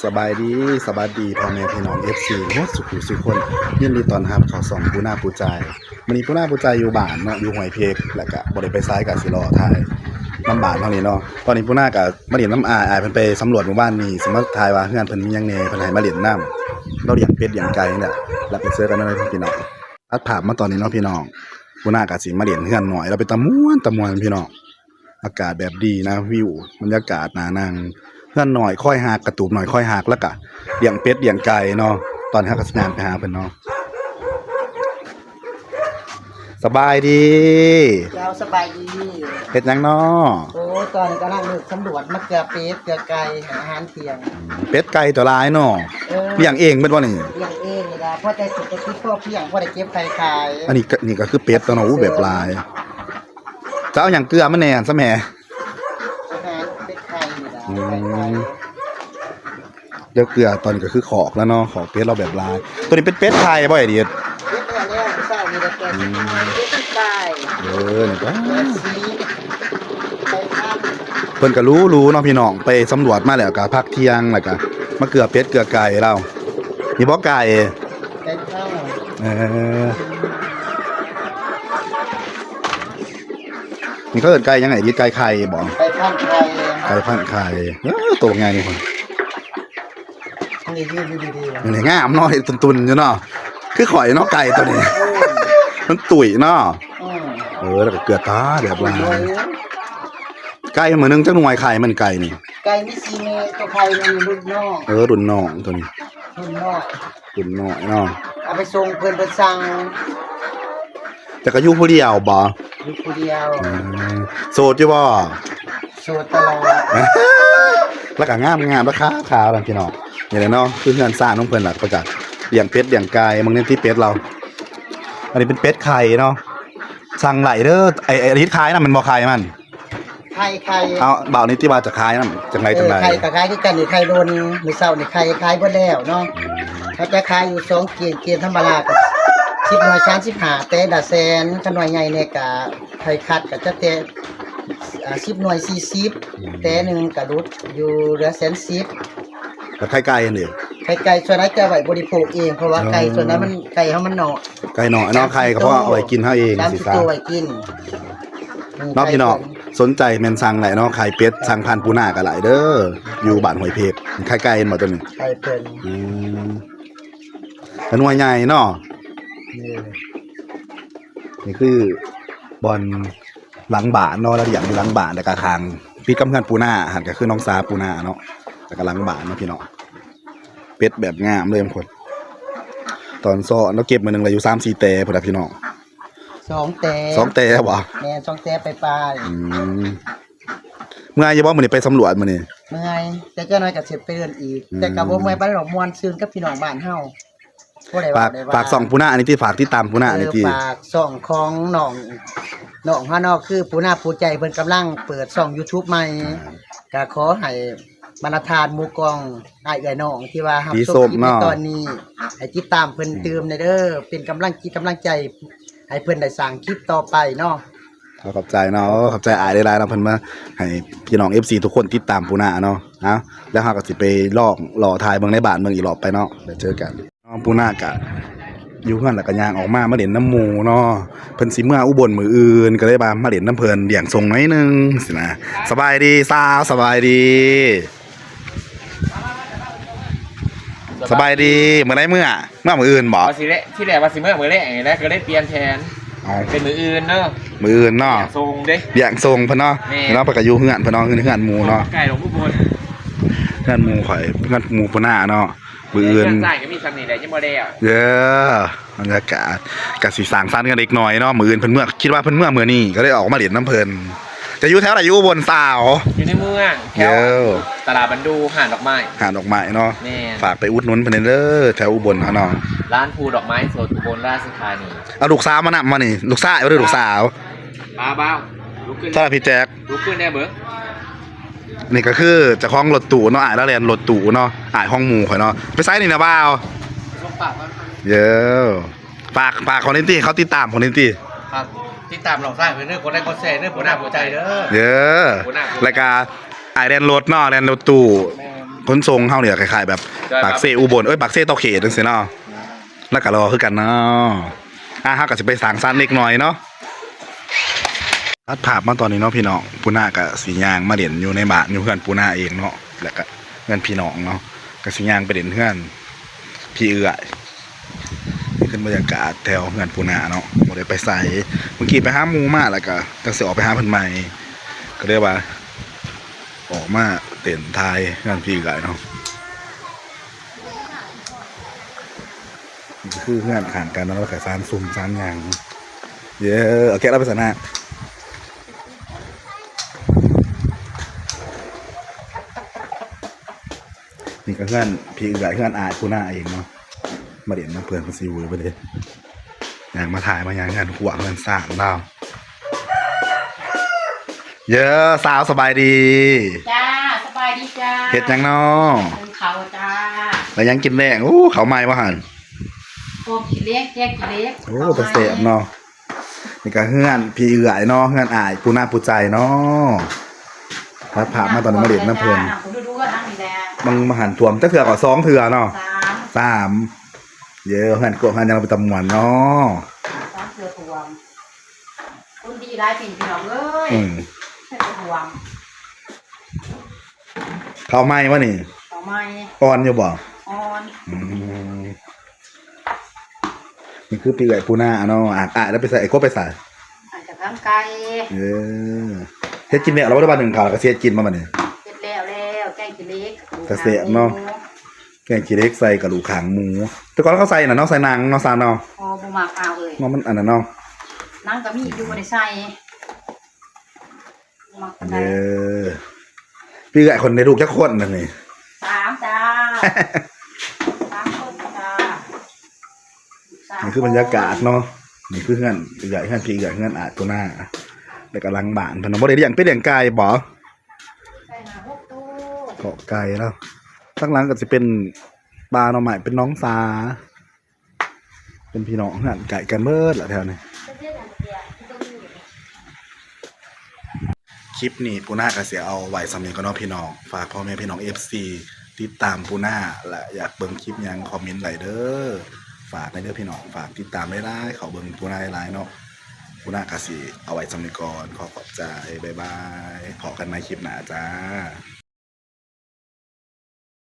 สบายดีพ่อแม่พี่น้อง FC โหสุขุสุขคนยินดีต้อนรับเข้าส่องปูนาปูใจมื้อนี้ปูนาปูใจอยู่บ้านเนาะอยู่ห้วยเพกแล้วก็บ่ได้ไปซ้ายก็สิรอถ่ายน้ำบ้านเท่านี้เนาะตอนนี้ปูนาก็มาเล่นน้ำอายเพิ่นไปสำรวจหมู่บ้านนี้สิมาถ่ายว่าเฮือนเพิ่นมีหยังแหน่เพิ่นให้มาเล่นน้ำเราเลี้ยงเป็ดเลี้ยงไก่นี่แหละแล้วไปเจอกันเลยพี่น้องตัดภาพมาตอนนี้เนาะพี่น้องปูนาก็สิมาเล่นเฮือนหน่อยเราไปตะม่วนพี่น้องอากาศแบบดีนะวิวบรรยากาศน่านั่งเพื่อนหน่อยค่อยหากกระตูบหน่อยค่อยหากแล้วก็เลี้ยงเป็ดเลี้ยงไก่เนาะตอนนี้ก็สิงานไปหาเพิ่นเนาะสบายดีเราสบายดีเฮ็ดหยังเนาะโอ้ตอนนี้กำลังสำรวจมะเขือเป็ดเขือไก่หาอาหารเที่ยงเป็ดไก่ตัวหลายเนาะเลี้ยงเองเบิดบ่นี่เลี้ยงเองนี่ล่ะพอได้สุขภาพพอเพียงพอได้เก็บไข่ขายอันนี้ก็คือเป็ดตัวเนาะแบบหลายจะเอาหยังเกลือมาแหน่ซะแหมเป็ดไข่นี่ล่ะเดี๋ยวเกลือตอนนี้ก็คือขอกแล้วเนาะขอกเป็ดเราแบบลายตัวนี้เป็นเป็ดไทยบ่ไอ้ดิเป็ดเนี่ยเช้านี่ก็แก่เป็ดไก่นี่ก็เพิ่นก็รู้เนาะพี่น้องไปสำรวจมาแล้วก็พักเที่ยงแล้วก็มาเกลือเป็ดเกลือไก่เรานี่บ่ไก่ข้าวนี่เขาเอิ้นไก่ยังไงดิไก่ไข่บ่ไก่พันไข่ไก่พันไข่ตัวไงนี่พุ่นนี่ดีๆนี่งามเนาะตุนๆอยู่เนาะคือข่อยเนาะไก่ตัวนี้มันตุ๋ยเนาะแล้วก็เกลือตาแบบลายไก่มื้อนึงจักหน่วยไข่มันไก่นี่ไก่มี4เม็ดตัวไข่มันรุ่นน้องรุ่นน้องตัวนี้รุ่นน้อยเนาะเอาไปส่งเพิ่นสั่งแต่ก็อยู่ผู้เดียวบ่อยู่ผู้เดียวโสดอยู่บ่โสดตลอดแล้วก็งามราคาขาวนั่นพี่น้องนี่แหละเนาะคือเฮือนซ่าน้องเพิ่นล่ะก็จะเลี้ยงเป็ดเลี้ยงไก่บางทีที่เป็ดเราอันนี้เป็นเป็ดไข่เนาะสั่งไหลเด้อไอ้ที่ขายน่ะมันบ่ขายมันไข่เอาบ่าวนี้ที่ว่าจะขายนำจังไดไข่ก็ขายคือกันนี่ไข่โดนมื้อเช้านี่ไข่ขายเบิดแล้วเนาะเขาจะขายอยู่2เกณฑ์ธรรมดาก็10หน่วย35แต่ละแสนถ้าหน่วยใหญ่เนี่ยก็ไข่คัดก็จะแต่10หน่วย40แต่นึงก็ลดอยู่เหลือ110แล้วไข่ไก่อันนี้ไข่ไก่ส่วนนั้นจะไว้บริโภคเองเพราะว่าไก่ส่วนนั้นมันไก่เฮามันเนาะไก่เนาะเนาะไข่ก็เพราะเอาไว้กินเฮาเองสิครับตัวไว้กินเนาะพี่น้องสนใจแม่นสั่งไหลเนาะไข่เป็ดสั่งพันปูนาก็หลายเด้ออยู่บ้านห้วยเพกไข่ไก่บ่ตัวนี้ไข่เพิ่นแล้วหน่วยใหญ่เนาะนี่คือบอนหลังบ้านเนาะแล้วอย่างอยู่หลังบ้านแล้วก็ข้างพี่กำเพื่อนปูนาหันก็คือน้องสาปูนาเนาะแล้วก็หลังบ้านเนาะพี่น้องเป็ดแบบงามเลยบางคนตอนซ้อเราเก็บมื้อนึงละอยู่ 3-4 แตพุ่นน่ะพี่น้อง2 แตบ่แม่2 แตไปเมื่ออย่าบ่มื้อนี้ไปสำรวจมื้อนี้เมื่อยแต่จักหน่อยก็สิไปเดินอีกแต่ก็บ่เมื่อยปานใดดอกม่วนซื่นกับพี่น้องบ้านเฮาฝากส่องปูนาอันนี้ที่ฝากติดตามปูนาอันนี้ที่ฝากส่องของน้องฮานอคือปูนาปูใจเพิ่นกำลังเปิดช่อง YouTube ใหม่ก็ขอให้บรรทานหมู่กองอ้ายเอื้อน้องที่ว่ารับชมคลิปในตอนนี้ให้ติดตามเพิ่นเติมเด้อเป็นกำลังใจให้เพิ่นได้สร้างคลิปต่อไปเนาะขอบใจเนาะขอบใจอ้ายหลายๆเนาะเพิ่นมาให้พี่น้อง FC ทุกคนติดตามปูนาเนาะแล้วเฮาก็สิไปรอถ่ายเบิ่งในบ้านเมืองอีกรอบไปเนาะเดี๋ยวเจอกันปูนากะอยู่เฮือนแล้วก็ย่างออกมาเล่นน้ำหมู่เนาะเพิ่นสิเมื่ออุบลมื้ออื่นก็เลยมาเล่นน้ำเพิ่นเลี้ยงส่งหน่อยนึงสินะสบายดีสาวสบายดีมื้อใดมื้ออื่นบ่ที่แรกว่าสิเมื่อแรกแล้วก็ได้เปลี่ยนแทนเป็นมื้ออื่นเนาะมื้ออื่นเนาะส่งเด้เลี้ยงส่งเพิ่นเนาะแล้วเพิ่นก็อยู่เฮือนเพิ่นเนาะเฮือนหมู่เนาะไก่หลวงอุบลเฮือนหมู่ข่อยเฮือนหมู่ปูนาเนาะมื้ออื่นใช่ก็มีซ้ํนี่แหละยังบ่ได้บรรยากาศก็สิสร้างสรรค์กันเล็กน้อยเนาะมื้ออื่นเพิ่นเมื่อคิดว่าเพิ่นเมื่อมื้อนี้ก็เลยออกมาเล่นน้ำเพิ่นจะอยู่แถวไหนอยู่อุบลสาวอยู่ในเมืองแถวตลาดบันดูหาดดอกไม้เนาะฝากไปอุดหนุนเพิ่นเด้อแถวอุบลเฮาเนาะร้านภูดอกไม้สดอุบลราชธานีเอาลูกสาวมานำมานี่ลูกชายบ่ได้ลูกสาวบ้าวลุกขึ้นถ้าพี่แจ๊คลุกขึ้นแน่เบิ่งนี่ก็คือเจ้าของรถตู้เนาะอ้ายแล้วแล่นรถตู้เนาะอ้ายห้องหมู่ข่อยเนาะไปไสนี่นะบ่าวลงปากฝากคอนเทนต์ที่เขาติดตามคอนเทนต์ที่ครับติดตามน้องชายเพิ่นเด้อกดไลค์กดแชร์เด้อผู้หน้าผู้ใจเด้อรายการอ้ายแล่นรถเนาะแล่นรถตู้ ขนส่งเฮาเนี่ยคล้ายๆแบบปากเซอุบลปากเซตอเขตจังซี่เนาะแล้วก็รอคือกันเนาะเฮาก็สิไปสร้างสรรค์เล็กน้อยเนาะตัดภาพมาตอนนี้เนาะพี่น้องปูนาก็สิย่างมาเด่นอยู่ในบ้านอยู่เฮือนปูนาเองเนาะแล้วก็เฮือนพี่น้องเนาะก็สิย่างไปเด่นเฮือนพี่เอื้อยนี่คือบรรยากาศแถวเฮือนปูนาเนาะบ่ได้ไปไสเมื่อกี้ไปหาหมู่มาแล้วก็จังสิออกไปหาเพิ่นใหม่ก็เลยว่าออกมาเต้นทายเฮือนพี่เอื้อยเนาะนี่คือเฮือนข้างกันเนาะแล้วก็ศาลซุ่มศาลหยังเย้โอเคแล้วไปสนะนี่ก็เพื่อนพี่เอื้อยเพื่อนอายผู้หน้าเองเนาะมาเด่นมาเพื่อนมาซีวูไปเลยอย่างมาถ่ายมาอย่างงานหัวเงินสร้างเราเยอะสาวสบายดี จ้าสบายดีจ้า เฮ็ดหยังเนาะ เป็นเขาจ้า แล้วยังกินแรงเขาใหม่มาหัน โอ้กี่เล็กแยกกี่เล็ก แต่เสียบเนาะนี่ก็เพื่อนพี่เอื้อยเนาะเพื่อนอายผู้หน้าผู้ใจเนาะพัดผ่ามาตอนนี้มาเด่นน้ำเพื่อน ผมดูว่าทั้งนี้แหละ มึงมาหันถ่วมตั้งเถื่อก่อน2 เถื่อเนาะ สาม 3เยอะเพื่อนกลัวเพื่อนยังเราไปตำหวันเนาะ สามเสือถ่วงคุณดีได้ปีพี่น้องเอ้ยเสือถ่วง เขาไหม้วะนี่ ต่อไม้ อ่อนอยู่บ่ ออน อืมนี่คือปีไก่ปูนาเนาะแล้วไปใส่ไอ้กบไปใส่ อาจจะข้างไกล เออเฮ็ดกินเนี่ยเราบ่ได้บ้านหนึ่งข่าวแล้วก็เสียกินมาบัดนี้ เสร็จแล้วแกงกี่เล็ก แต่เสียบเนาะ แกงขี้เหล็กใส่กระดูกขางหมูแต่ก่อนเขาใส่น่ะเนาะใส่หนังเนาะซานเนาะ พอบุมากเอาเลย เนาะมันอันนั้นเนาะ นั่งก็มีอยู่ในใส่มัก เออพี่ไก่คนในลูกจักคนนั่นนี่ สามจ้าสามคนจ้า นี่คือบรรยากาศเนาะนี่คือเฮือนพี่ไก่เฮือนพี่ไก่เฮือนอาจปูนาแล้วก็หลังบ้านเพิ่นเนาะบ่ได้เลี้ยงเป็ดเลี้ยงไก่บ่ ใส่หนา6ตู้ เกาะไก่แล้วข้างหลังก็จะเป็นปลาหน่อไม้เป็นน้องสาเป็นพี่น้องหันไก่กันเบิดละแถวนี้คลิปนี้ปูน่าก็เสียเอาไว้สำเนียงก็น้องพี่น้องฝากพ่อแม่พี่น้อง FC ติดตามปูน่าและอยากเบิ่งคลิปหยังคอมเมนต์ไหลเด้อฝากในเด้อพี่น้องฝากติดตามได้ๆเขาเบิ่งปูน่าหลายๆเนาะปูน่าก็สิเอาไว้สำเนียงก่อนขอขอบใจบ๊ายบายพบกันในคลิปหน้าจ้า